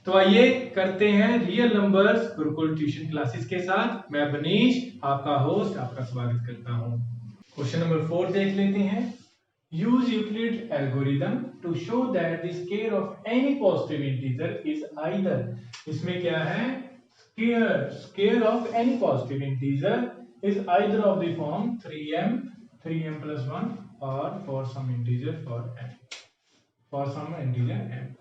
तो आइए करते हैं real numbers Gurukul tuition classes के साथ। मैं बनीश आपका होस्ट आपका स्वागत करता हूं। क्वेश्चन नंबर 4 देख लेते हैं। Use Euclid algorithm to show that the square of any positive integer is either. इसमें क्या है, square of any positive integer is either of the form 3m plus 1 और फॉर सम इंटीजर m।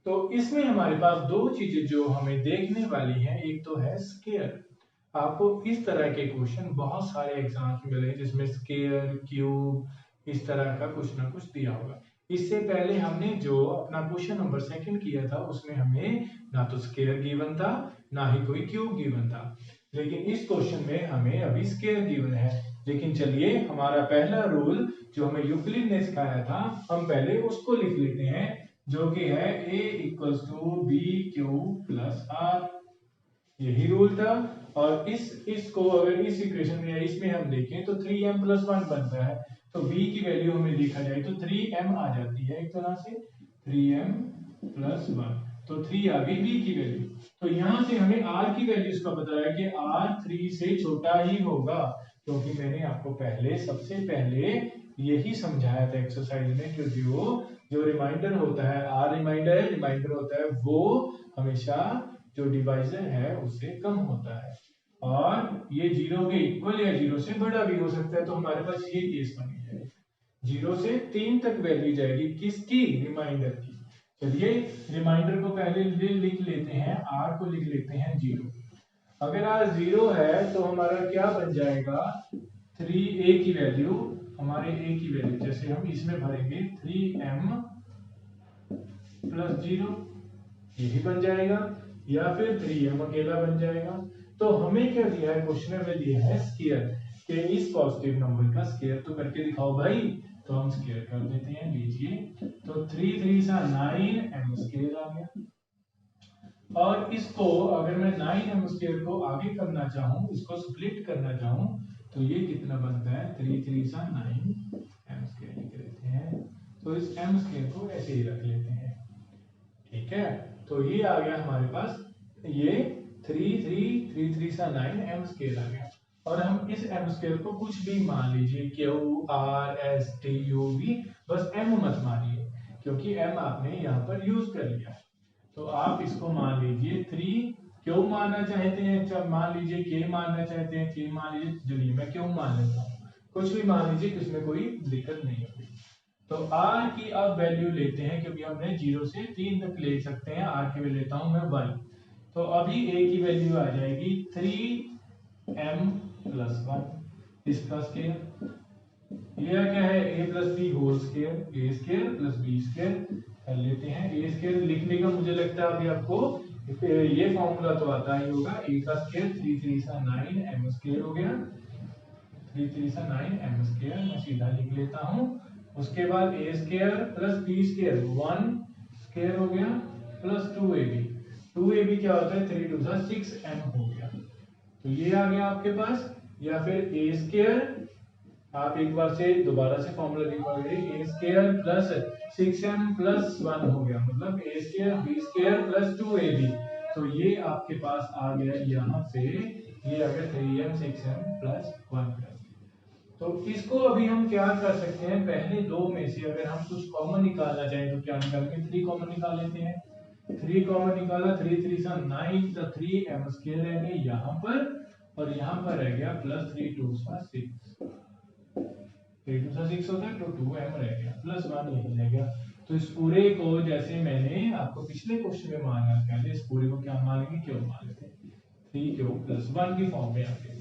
तो इसमें हमारे पास दो चीजें जो हमें देखने वाली हैं, एक तो है स्क्वायर। आपको इस तरह के क्वेश्चन बहुत सारे एग्जाम्स में मिले जिसमें स्क्वायर, क्यूब इस तरह का कुछ ना कुछ दिया होगा। इससे पहले हमने जो अपना क्वेश्चन नंबर 2 किया था उसमें हमें ना तो स्क्वायर गिवन था ना ही कोई क्यूब गिवन था, लेकिन इस क्वेश्चन में हमें अभी स्क्वायर गिवन है। लेकिन चलिए, हमारा पहला रूल जो हमें यूक्लिड ने सिखाया था हम पहले उसको लिख लेते हैं, जो कि है a equals to b q plus r. यही रूल था। और इसको अगर इस इक्वेशन में या इसमें हम देखें तो 3m plus 1 बनता है, तो b की वैल्यू हमें देखा जाए तो 3m आ जाती है एक तरह से, 3m plus 1, तो 3 आ गई b की वैल्यू। तो यहां से हमें r की वैल्यूज का पता है कि r 3 से छोटा ही होगा, क्योंकि मैंने आपको सबसे पहले यही समझाया था एक्सरसाइज में, क्योंकि वो जो रिमाइंडर होता है, आर रिमाइंडर होता है, वो हमेशा जो डिवाइजर है उससे कम होता है, और ये 0 के इक्वल या 0 से बड़ा भी हो सकता है। तो हमारे पास ये केस बन गया है, 0 से 3 तक वैल्यू जाएगी किसकी, रिमाइंडर की। चलिए रिमाइंडर को पहले लिख लेते हैं, आर को लिख लेते हैं 0। अगर आर 0 है तो हमारा क्या बन जाएगा, 3a की वैल्यू, हमारे a की वैल्यू जैसे हम इसमें भरेंगे 3m प्लस 0, यही बन जाएगा, या फिर 3m अकेला बन जाएगा। तो हमें क्या दिया है, क्वेश्चन में दिया है स्क्वायर, कि इस पॉजिटिव नंबर का स्क्वायर तो करके दिखाओ भाई। तो हम स्क्वायर कर देते हैं, लीजिए, तो 3 3 सा 9m स्क्वायर आ गया। और इसको अगर मैं 9m स्क्वायर को आगे करना चाहूँ, इसको स्प्लिट करना चाहूँ, तो ये कितना बनता है, 3 3 सा 9m स्क्वायर लिख लेते हैं। तो इस m स्क्वायर को ऐसे ही रख लेते हैं, ठीक है। तो ये आ गया हमारे पास, ये 3 3 सा 9m स्क्वायर आ गया। और हम इस m स्क्वायर को कुछ भी मान लीजिए, Q R S T U भी, बस m मत मानिए, क्योंकि m आपने यहाँ पर यूज कर लिया है। तो आप इसको मान लीजिए 3, क्यों मानना चाहते हैं, जब मान लीजिए k मानना चाहते हैं, k मान लीजिए, चलिए मैं क्यों मान लेता हूँ, कुछ भी मान लीजिए, इसमें कोई दिक्कत नहीं होगी। तो r की अब वैल्यू लेते हैं, क्योंकि हमने 0 से 3 तक ले सकते हैं, r की वैल्यू लेता हूं मैं 1। तो अभी a की वैल्यू आ जाएगी 3m प्लस 1, इसका स्क्वायर, ये क्या है, a plus b whole square, a square plus b square कर लेते हैं। a स्क्वायर लिखने का मुझे लगता है अभी आपको ये फॉर्मूला तो आता ही होगा, a का स्क्वायर 3 3 सा 9m स्क्वायर हो गया, 3 3 सा 9m स्क्वायर, मैं सीधा लिख लेता हूं। उसके बाद a square plus b square 1 square हो गया, प्लस 2ab क्या होता है, 3 2 सा 6m हो गया। तो ये आ गया आपके पास, या फिर a स्क्वायर, आप एक बार से दोबारा से फॉर्मूला लिखोगे, a square plus 6m plus 1 हो गया, मतलब a square b square plus 2ab। तो ये आपके पास आ गया, यहाँ से ये आ गया 3m 6m प्लस 1। तो इसको अभी हम क्या कर सकते हैं, पहले दो में से अगर हम कुछ कॉमन निकालना चाहें तो क्या निकालेंगे, 3 कॉमन निकाल लेते हैं। 3 कॉमन निकाला, 3 3 सा 9, तो 3m स्क्वायर रह गया यहाँ पर, और यहाँ पर रह गया प्लस 3 2 सा 6, 3 2 सा 6 होता है, तो 2m रह गया, प्लस 1 यही रह गया। तो इस पूरे को, जैसे मैंने आपको पिछले क्वेश्चन में माना था, इस पूरे को क्या मानेंगे, क्यों मान लेते हैं, 3 क्यों प्लस 1 की फॉर्म में आके।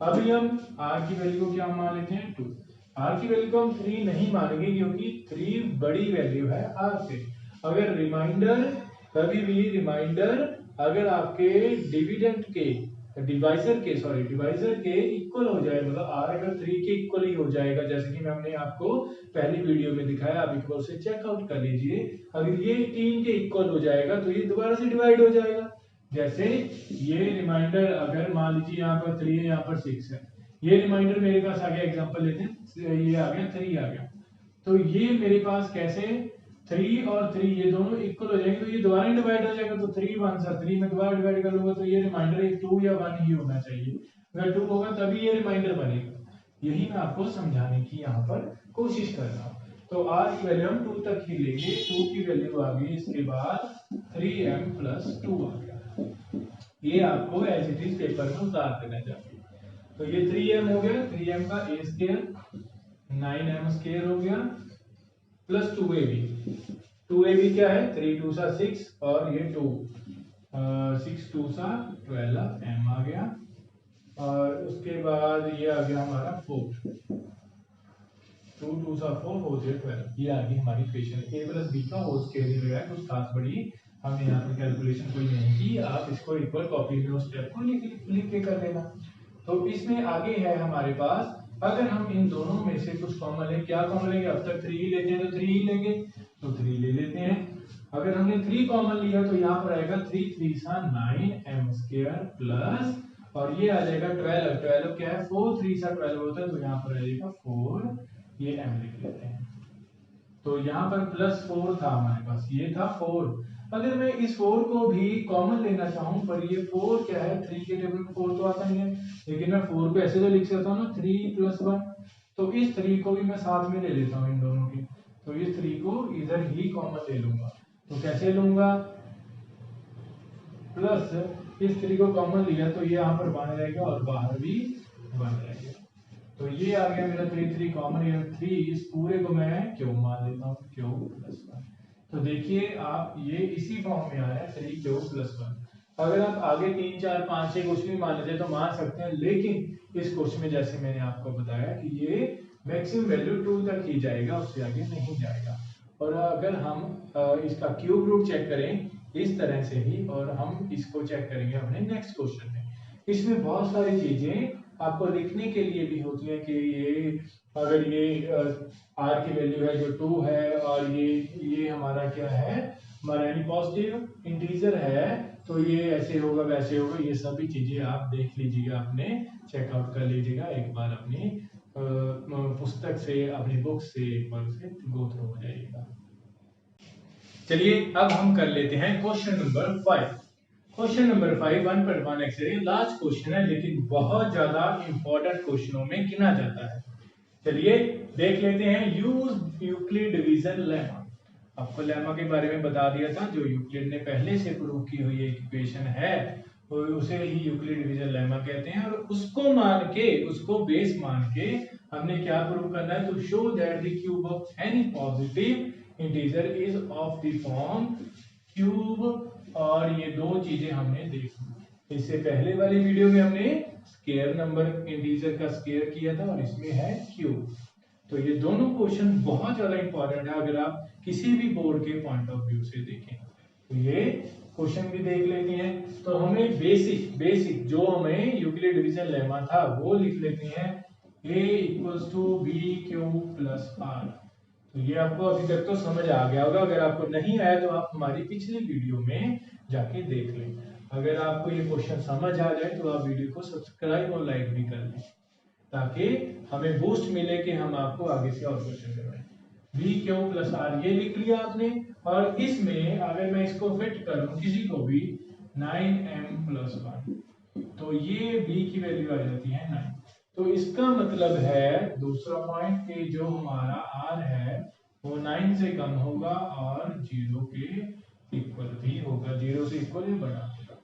अभी हम r की वैल्यू को क्या मान लेते हैं, 2। r की वैल्यू को हम 3 नहीं मानेंगे, क्योंकि 3 बड़ी वैल्यू है r से। अगर रिमाइंडर, कभी भी रिमाइंडर अगर आपके डिवाइजर के इक्वल हो जाए, मतलब r अगर 3 के इक्वल ही हो जाएगा, जैसे कि हमने आपको पहली वीडियो में दिखाया, आप एक बार उसे चेकआउट कर लीजिए। अगर ये 3 के इक्वल हो जाएगा तो ये दोबारा से डिवाइड हो जाएगा। जैसे ये रिमाइंडर अगर मान लीजिए यहाँ पर 3 है, यहाँ पर 6 है, ये रिमाइंडर मेरे पास आ गया, एग्जांपल लेते हैं, ये आ गया 3 आ गया, तो ये मेरे पास कैसे 3 और 3 ये दोनों इक्वल हो जाएंगे, तो ये दोबारा डिवाइड हो जाएगा, तो 3 1 सा 3 में दोबारा डिवाइड कर लूंगा, तो ये रिमाइंडर एक 2 या 1 ही होना चाहिए। अगर 2 होगा तभी ये रिमाइंडर बनेगा। यही मैं आपको समझाने की यहाँ पर कोशिश कर रहा हूँ। तो r की वैल्यू हम 2 तक ही लेंगे, 2 की वैल्यू आ गई, इसके बाद 3m + 2 आ गया। ये आपको एज इट इज पेपर में उतार देना चाहिए। तो ये 3m हो गया, 3m का a स्क्वायर 9m स्क्वायर हो गया प्लस 2ab। 2ab क्या है, 3 2 सा 6 और ये 2 6 2 सा 12m आ गया, और उसके बाद ये आ गया हमारा 4 2 2 सा 4 4 12। ये आ गई हमारी इक्वेशन। a + b का होल स्क्वायर ही है, कुछ खास बड़ी हमने यहाँ पर कैलकुलेशन कोई नहीं की। आप इसको एक बार कॉपी में उस स्टेप को लिख के कर लेना। तो इसमें आगे है हमारे पास, अगर हम इन दोनों में से कुछ कॉमन लें, क्या कॉमन लेंगे, अब तक 3 ही लेते हैं तो 3 ही लेंगे, तो 3 ले लेते हैं। अगर हमने 3 कॉमन लिया तो यहाँ पर आएगा 3 3 सा 9m स्क्वायर प्लस, और ये आ जाएगा 12, 12 क्या है, 4 3 सा 12 होता है, तो यहाँ पर आ जाएगा 4, ये m लिख लेते हैं। तो यहाँ पर +4 था हमारे पास, ये था 4। अगर मैं इस 4 को भी कॉमन लेना चाहूँ, पर ये 4 क्या है, 3 के टेबल में 4 तो आता नहीं है, लेकिन मैं 4 को ऐसे तो लिख सकता हूँ ना, 3 + 1। तो इस 3 को भी मैं साथ में ले लेता हूँ इन दोनों के, तो इस 3 को इधर ही कॉमन ले लूंगा। तो कैसे लूंगा, प्लस इस 3 को कॉमन लिया तो ये यहाँ पर बन जाएगा और बाहर भी बन जाएगा। तो ये आ गया मेरा 3 3 कॉमन, ये 3, इस पूरे को मैं क्यों मान लेता हूँ, क्यों + 1। तो देखिए आप, ये इसी फॉर्म में आ रहा है 3 क्यों + 1। अगर आप आगे 3 4 5 6 कुछ भी मान लेते हैं तो मान सकते हैं, लेकिन इस क्वेश्चन में जैसे मैंने आपको बताया कि ये मैक्सिमम वैल्यू 2 तक ही जाएगा, उससे आगे नहीं जाएगा। और अगर हम इसका क्यूब रूट चेक करें इस तरह से ही, और हम इसको चेक करेंगे अपने नेक्स्ट क्वेश्चन में, इसमें बहुत सारी चीजें आपको लिखने के लिए भी होती है कि ये अगर ये r की वैल्यू है जो 2 है, और ये हमारा क्या है, हमारा यानी पॉजिटिव इंटीजर है, तो ये ऐसे होगा वैसे होगा, ये सभी चीजें आप देख लीजिएगा, अपने चेकआउट कर लीजिएगा एक बार अपनी पुस्तक से, अपनी बुक से एक बार से गो थ्रू हो जाइएगा। चलिए अब हम कर लेते हैं question number 5। Question number 5 1.1 exercise last question है, लेकिन बहुत ज्यादा इंपॉर्टेंट क्वेश्चनों में गिना जाता है। चलिए देख लेते हैं। Use Euclid division lemma. आपको लेमा के बारे में बता दिया था, जो यूक्लिड ने पहले से प्रूव की हुई एक इक्वेशन है, तो उसे ही यूक्लिड डिवीजन लेमा कहते हैं। और उसको मान के, उसको बेस मान के हमने क्या प्रूव करना है, to show that the cube of any positive integer is of the form cube. और ये दो चीजें हमने देखी। इससे पहले वाली वीडियो में हमने स्केयर नंबर इंटीजर का स्केयर किया था, और इसमें है क्यूब। तो ये दोनों क्वेश्चन बहुत ज्यादा इंपॉर्टेंट है अगर आप किसी भी बोर्ड के पॉइंट ऑफ व्यू से देखें। तो ये क्वेश्चन भी देख लेते हैं। तो हमें बेसिक जो हमें यूक्लिड डिवीजन लेमा था वो लिख लेते हैं, a = b³ + r। तो ये आपको अभी तक तो समझ आ गया होगा। अगर आपको नहीं आया तो आप हमारी पिछली वीडियो में जाके देख लें। अगर आपको ये क्वेश्चन समझ आ जाए तो आप वीडियो को सब्सक्राइब और लाइक भी कर लें, ताकि हमें बूस्ट मिले कि हम आपको आगे से और क्वेश्चन करवाएं। b³ + r ये लिख लिया आपने, और इसमें अगर मैं इसको फिट करूं किसी को भी 9m + 1, तो ये b की वैल्यू आ जाती है 9। तो इसका मतलब है दूसरा पॉइंट कि जो हमारा r है वो 9 से कम होगा और 0 के इक्वल भी होगा, 0 से इक्वल या बड़ा होगा।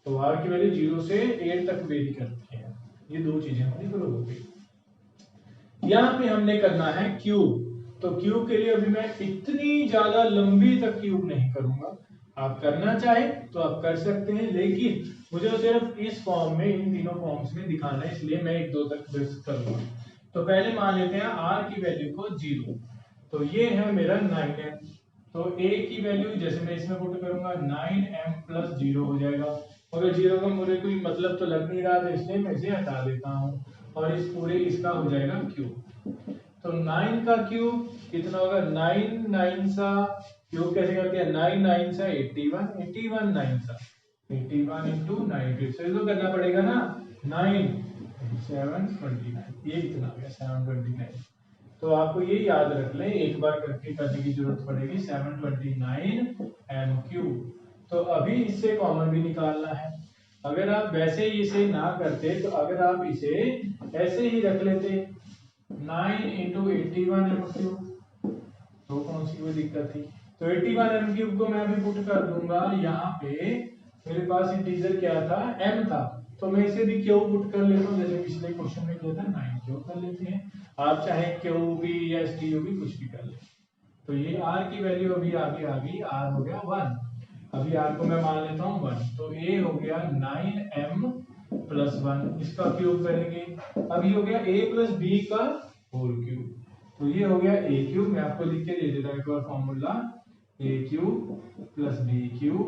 तो r की वैल्यू 0 से 8 तक वेरी करती है। ये दो चीजें हमारी प्रूव हो गई। यहाँ पे हमने करना है क्यूब। तो क्यूब के लिए अभी मैं इतनी ज्यादा लंबी तक क्यूब नहीं करूंगा, आप करना चाहे तो आप कर सकते हैं, लेकिन मुझे सिर्फ इस फॉर्म में, इन तीनों फॉर्म्स में दिखाना है, इसलिए मैं 1 2 तक बेस्ट करूंगा। तो पहले मान लेते हैं r की वैल्यू को 0। तो ये है मेरा 9m। तो a की वैल्यू जैसे मैं इसमें पुट करूंगा 9m + 0 हो जाएगा, मगर 0 का मुझे कोई मतलब तो लग नहीं रहा, तो इसलिए मैं इसे हटा देता हूँ, और इस पूरे इसका हो जाएगा क्यूब। तो 9 का क्यूब कितना होगा, 9 9 सा क्यूब कैसे करते हैं, 9 9 सा 81, 81 9 सा 81 × 9, फिर से तो करना पड़ेगा ना, 9 7 29, ये कितना हो गया 729। तो आपको ये याद रख लें, एक बार करके करने की जरूरत पड़ेगी। 729 m³ तो अभी इससे कॉमन भी निकालना है। अगर आप वैसे ही इसे ना करते तो अगर आप इसे ऐसे ही रख लेते 9 × 81 m³ तो कौन सी कोई दिक्कत थी। तो 81 m³ को मैं अभी पुट कर दूंगा। यहाँ पे मेरे पास इंटीजर क्या था, m था, तो मैं इसे भी क्यू पुट कर लेता हूँ, जैसे पिछले क्वेश्चन में किया था 9 क्यू कर लेते हैं। आप चाहे क्यू भी या STU भी कुछ भी कर ले। तो ये r की वैल्यू अभी आगे आ गई, r हो गया 1। अभी r को मैं मान लेता हूँ 1, तो a हो गया 9m + 1, इसका क्यूब करेंगे। अभी हो गया a + b का होल क्यूब, तो ये हो गया a³। मैं आपको लिख के दे देता हूँ एक बार फॉर्मूला, a³ + b³,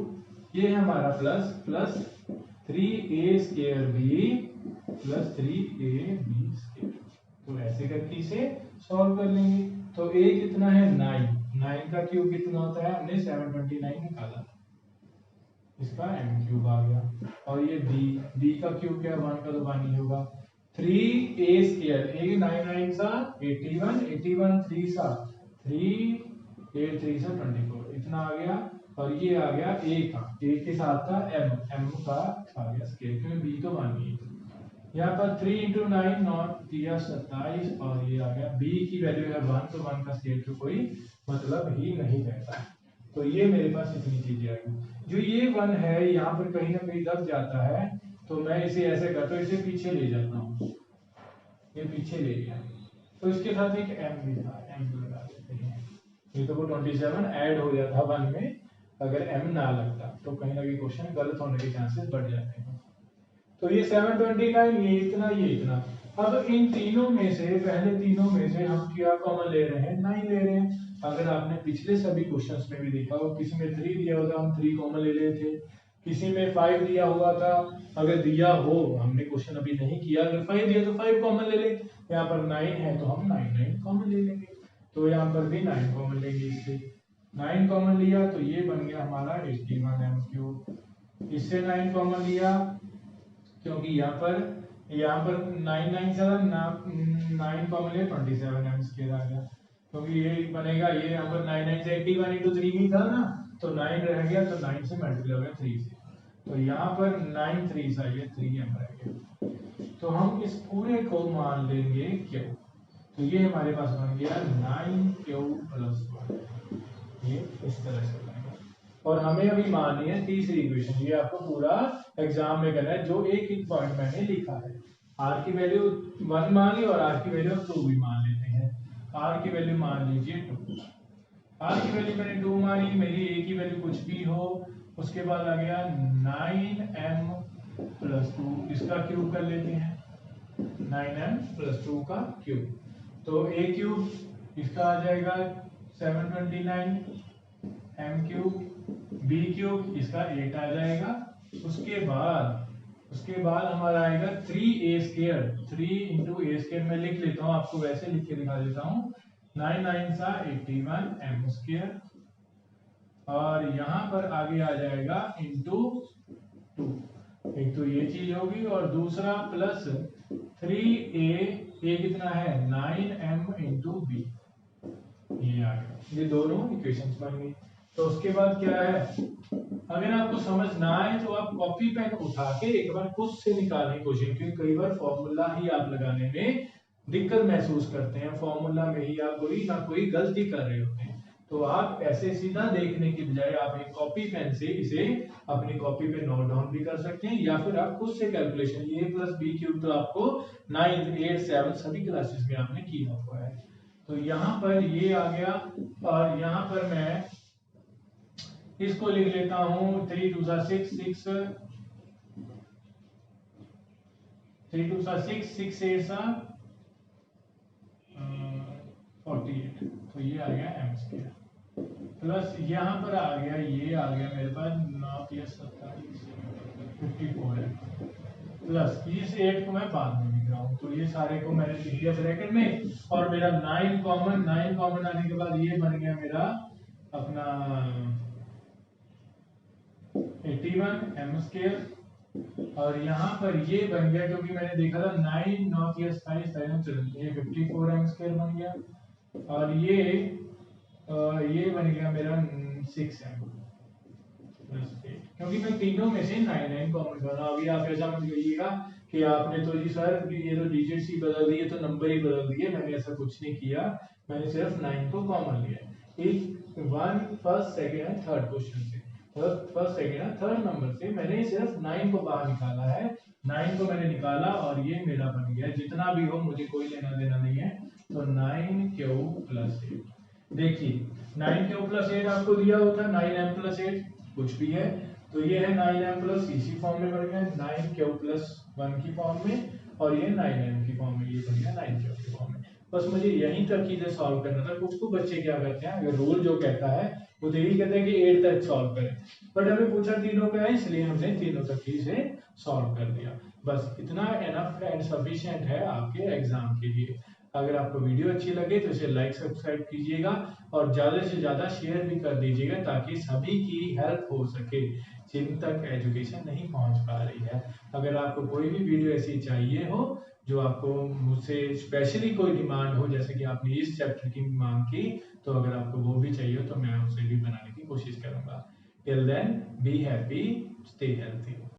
ये है हमारा प्लस 3a² + 3ab²। तो ऐसे करके इसे सॉल्व कर लेंगे। तो a कितना है 9 का क्यूब कितना होता है, हमने 729 निकाला, इसका m³ आ गया। और ये b का क्यूब क्या है, 1 का तो 1 ही होगा। 3a², a 9 9 सा 81, 81 3 सा 3, 8 3 सा 24, इतना आ गया। और ये आ गया a का, a के साथ था m का आ गया स्केयर, क्योंकि b तो 1 ही है। यहाँ पर 3 × 9 9 दिया 27, और ये आ गया b की वैल्यू है 1, तो 1 का स्केयर तो कोई मतलब ही नहीं रहता। तो ये मेरे पास इतनी चीजें आ गई। जो ये 1 है यहाँ पर कहीं ना कहीं दब जाता है, तो मैं इसे ऐसे करता हूँ, इसे पीछे ले जाता हूँ, ये पीछे ले गया। तो इसके साथ एक m भी था, m लगा देते हैं, ये तो वो 27 ऐड हो जाता 1 में, अगर m ना लगता तो कहीं ना कहीं क्वेश्चन गलत होने के चांसेस बढ़ जाते हैं। तो ये 729, ये इतना, ये इतना। अब इन तीनों में से, पहले तीनों में से हम क्या कॉमन ले रहे हैं, 9 ले रहे हैं। अगर आपने पिछले सभी क्वेश्चंस में भी देखा हो, किसी में 3 दिया होता हम 3 कॉमन ले लेते थे, किसी में 5 दिया हुआ था, अगर दिया हो, हमने क्वेश्चन अभी नहीं किया, अगर 5 दिया तो 5 कॉमन ले ले। यहाँ पर 9 है तो हम 9 कॉमन ले लेंगे, तो यहाँ पर भी 9 कॉमन लेंगे। इससे 9 कॉमन लिया तो ये बन गया हमारा 81 m³। इससे 9 कॉमन लिया, क्योंकि यहाँ पर 9 9 से 9 कॉमन लिया, 27 m² आ गया, क्योंकि ये बनेगा, ये यहाँ पर 9 9 से 81 × 3 ही था ना, तो 9 रह गया, तो 9 से मल्टीप्लाई हो गया 3 से, तो यहाँ पर 9 3 सा ये 3m रह गया। तो हम इस पूरे को मान लेंगे क्यू, तो ये हमारे पास बन गया 9q + 1, ये इस तरह से बनेगा। और हमें अभी माननी है तीसरी इक्वेशन, ये आपको पूरा एग्जाम में करना है, जो एक एक पॉइंट मैंने लिखा है। r की वैल्यू 1 मान ली और r की वैल्यू 2 भी मान लेते हैं। r की वैल्यू मान लीजिए 2, r की वैल्यू मैंने 2 मानी, मेरी a की वैल्यू कुछ भी हो। उसके बाद आ गया 9m + 2, इसका क्यूब कर लेते हैं, 9m + 2 का क्यूब, तो a³ इसका आ जाएगा 729 m³, b³ इसका 8 आ जाएगा। उसके बाद हमारा आएगा 3a², 3 × a² मैं लिख लेता हूँ, आपको वैसे लिख के दिखा देता हूँ, 9 9 सा 81 m², और यहाँ पर आगे आ जाएगा × 2, एक तो ये चीज होगी, और दूसरा प्लस 3a कितना है 9m × b, ये आ गया, ये दोनों इक्वेशंस बन गई। तो उसके बाद क्या है, अगर आपको समझ ना आए तो आप कॉपी पेन उठा के एक बार खुद से निकालने की कोशिश, क्योंकि कई बार फॉर्मूला ही आप लगाने में दिक्कत महसूस करते हैं, फॉर्मूला में ही आप कोई ना कोई गलती कर रहे होते हैं। तो आप ऐसे सीधा देखने की बजाय आप एक कॉपी पेन से इसे अपनी कॉपी पे नोट डाउन भी कर सकते हैं, या फिर आप खुद से कैलकुलेशन, a + b³ तो आपको 9th 8th 7th सभी क्लासेस में आपने किया हुआ है। तो यहाँ पर ये आ गया, और यहाँ पर मैं इसको लिख लेता हूँ 3 2 सा 6 6, 3 2 सा 6 6 8 सा 48, तो ये आ गया m², प्लस यहाँ पर आ गया, ये आ गया मेरे पास 9 × 27 54 है, प्लस इस 8 को मैं बाद में लिख रहा हूँ, तो ये सारे को मैंने लिख दिया ब्रैकेट में, और मेरा 9 कॉमन आने के बाद ये बन गया मेरा अपना 81 m², और यहाँ पर ये बन गया, क्योंकि मैंने देखा था 9 9 की 27 ये 54 m स्क्वायर बन गया। और ये बन गया मेरा 6m प्लस 8, क्योंकि मैं तीनों में से 9 9 कॉमन कर रहा हूँ। अभी आप ऐसा मत कहिएगा कि आपने तो जी सर ये तो डिजिट्स ही बदल दिए, तो नंबर ही बदल दिए। मैंने ऐसा कुछ नहीं किया, मैंने सिर्फ 9 को कॉमन लिया। एक one first second and third question से, first second and third number से मैंने सिर्फ 9 को बाहर निकाला है। 9 को मैंने निकाला और ये मेरा बन गया, जितना भी हो मुझे कोई लेना देना नहीं है। तो 9 क्यूब प्लस 8। देखिए 9 क्यूब प्लस 8 आपको दिया होता है 9m प्लस 8 कुछ भी है, तो ये है 9m प्लस इसी फॉर्म में बन गया 9 क्यूब प्लस 1 की फॉर्म में, और ये 9m की फॉर्म में, ये बन गया 9 क्यूब की फॉर्म में। बस मुझे यहीं तक चीजें सॉल्व करना था। कुछ तो बच्चे क्या करते हैं, अगर रूल जो कहता है वो तो यही कहता है कि 8 तक सॉल्व करें, बट हमें पूछा तीनों का है, इसलिए हमने तीनों तक ही से सॉल्व कर दिया। बस इतना एनफ एंड सफिशिएंट है आपके एग्जाम के लिए। अगर आपको वीडियो अच्छी लगे तो इसे लाइक सब्सक्राइब कीजिएगा और ज़्यादा से ज़्यादा शेयर भी कर दीजिएगा, ताकि सभी की हेल्प हो सके जिन तक एजुकेशन नहीं पहुंच पा रही है। अगर आपको कोई भी वीडियो ऐसी चाहिए हो जो आपको मुझसे स्पेशली कोई डिमांड हो, जैसे कि आपने इस चैप्टर की मांग की, तो अगर आपको वो भी चाहिए तो मैं उसे भी बनाने की कोशिश करूंगा। Till then be happy, stay healthy.